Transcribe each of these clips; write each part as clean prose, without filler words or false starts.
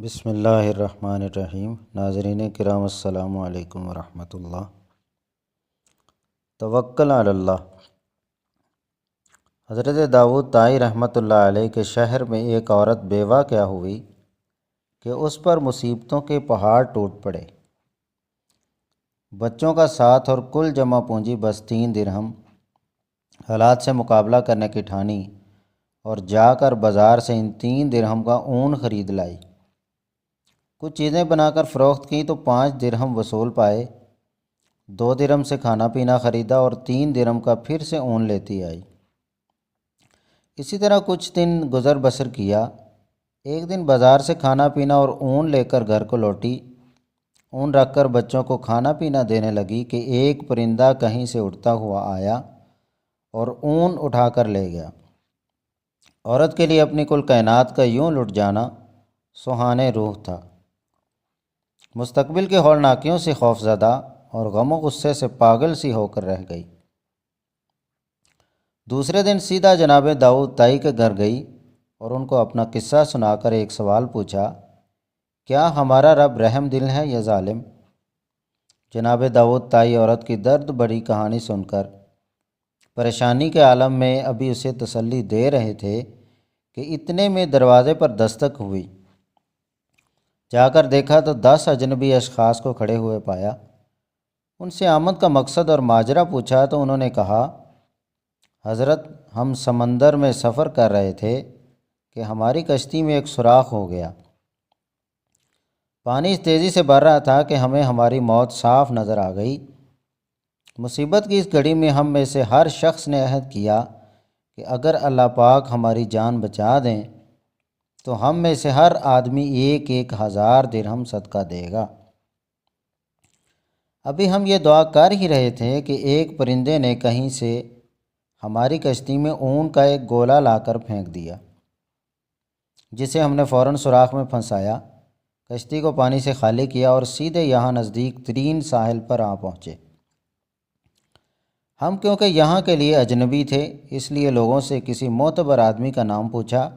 بسم اللہ الرحمن الرحیم۔ ناظرین کرام السلام علیکم ورحمۃ اللہ۔ توکل علی اللہ۔ حضرت داؤد طائی رحمۃ اللہ علیہ کے شہر میں ایک عورت بیوہ کیا ہوئی کہ اس پر مصیبتوں کے پہاڑ ٹوٹ پڑے۔ بچوں کا ساتھ اور کل جمع پونجی بس 3 درہم، حالات سے مقابلہ کرنے کی ٹھانی اور جا کر بازار سے ان 3 درہم کا اون خرید لائی۔ کچھ چیزیں بنا کر فروخت کیں تو 5 درہم وصول پائے۔ 2 درہم سے کھانا پینا خریدا اور 3 درہم کا پھر سے اون لیتی آئی۔ اسی طرح کچھ دن گزر بسر کیا۔ ایک دن بازار سے کھانا پینا اور اون لے کر گھر کو لوٹی۔ اون رکھ کر بچوں کو کھانا پینا دینے لگی کہ ایک پرندہ کہیں سے اڑتا ہوا آیا اور اون اٹھا کر لے گیا۔ عورت کے لیے اپنی کل کائنات کا یوں لٹ جانا سہانے روح تھا۔ مستقبل کے ہولناکیوں سے خوف زدہ اور غم و غصے سے پاگل سی ہو کر رہ گئی۔ دوسرے دن سیدھا جناب داؤد طائی کے گھر گئی اور ان کو اپنا قصہ سنا کر ایک سوال پوچھا، کیا ہمارا رب رحم دل ہے یا ظالم؟ جناب داؤد طائی عورت کی درد بڑی کہانی سن کر پریشانی کے عالم میں ابھی اسے تسلی دے رہے تھے کہ اتنے میں دروازے پر دستک ہوئی۔ جا کر دیکھا تو 10 اجنبی اشخاص کو کھڑے ہوئے پایا۔ ان سے آمد کا مقصد اور ماجرا پوچھا تو انہوں نے کہا، حضرت ہم سمندر میں سفر کر رہے تھے کہ ہماری کشتی میں ایک سوراخ ہو گیا۔ پانی اس تیزی سے بڑھ رہا تھا کہ ہمیں ہماری موت صاف نظر آ گئی۔ مصیبت کی اس گھڑی میں ہم میں سے ہر شخص نے عہد کیا کہ اگر اللہ پاک ہماری جان بچا دیں تو ہم میں سے ہر آدمی 1,000 درہم صدقہ دے گا۔ ابھی ہم یہ دعا کر ہی رہے تھے کہ ایک پرندے نے کہیں سے ہماری کشتی میں اون کا ایک گولا لا کر پھینک دیا، جسے ہم نے فوراً سوراخ میں پھنسایا، کشتی کو پانی سے خالی کیا اور سیدھے یہاں نزدیک ترین ساحل پر آ پہنچے۔ ہم کیونکہ یہاں کے لیے اجنبی تھے اس لیے لوگوں سے کسی معتبر آدمی کا نام پوچھا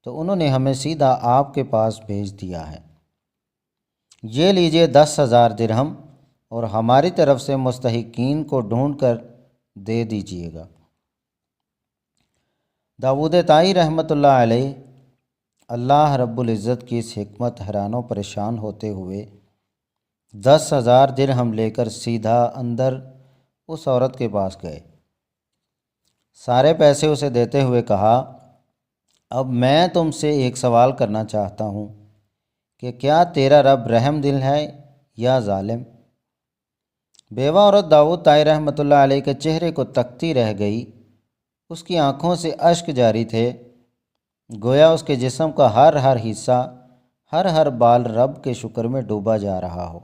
تو انہوں نے ہمیں سیدھا آپ کے پاس بھیج دیا ہے۔ یہ لیجئے 10,000 درہم اور ہماری طرف سے مستحقین کو ڈھونڈ کر دے دیجیے گا۔ داؤد طائی رحمۃ اللہ علیہ اللہ رب العزت کی اس حکمت حیران و پریشان ہوتے ہوئے 10,000 درہم لے کر سیدھا اندر اس عورت کے پاس گئے۔ سارے پیسے اسے دیتے ہوئے کہا، اب میں تم سے ایک سوال کرنا چاہتا ہوں کہ کیا تیرا رب رحم دل ہے یا ظالم؟ بیوہ عورت داؤد طائی رحمۃ اللہ علیہ کے چہرے کو تکتی رہ گئی۔ اس کی آنکھوں سے اشک جاری تھے، گویا اس کے جسم کا ہر حصہ، ہر بال رب کے شکر میں ڈوبا جا رہا ہو۔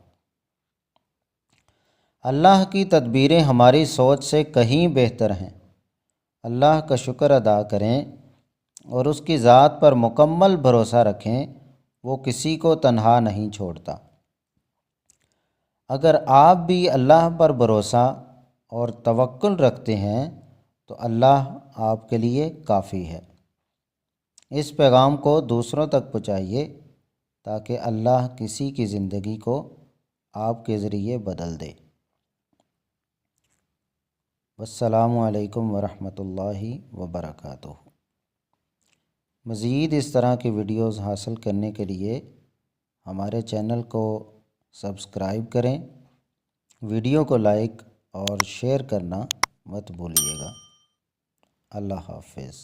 اللہ کی تدبیریں ہماری سوچ سے کہیں بہتر ہیں۔ اللہ کا شکر ادا کریں اور اس کی ذات پر مکمل بھروسہ رکھیں، وہ کسی کو تنہا نہیں چھوڑتا۔ اگر آپ بھی اللہ پر بھروسہ اور توکل رکھتے ہیں تو اللہ آپ کے لیے کافی ہے۔ اس پیغام کو دوسروں تک پہنچائیے تاکہ اللہ کسی کی زندگی کو آپ کے ذریعے بدل دے۔ والسلام علیکم ورحمۃ اللہ وبرکاتہ۔ مزید اس طرح کی ویڈیوز حاصل کرنے کے لیے ہمارے چینل کو سبسکرائب کریں، ویڈیو کو لائک اور شیئر کرنا مت بھولیے گا۔ اللہ حافظ۔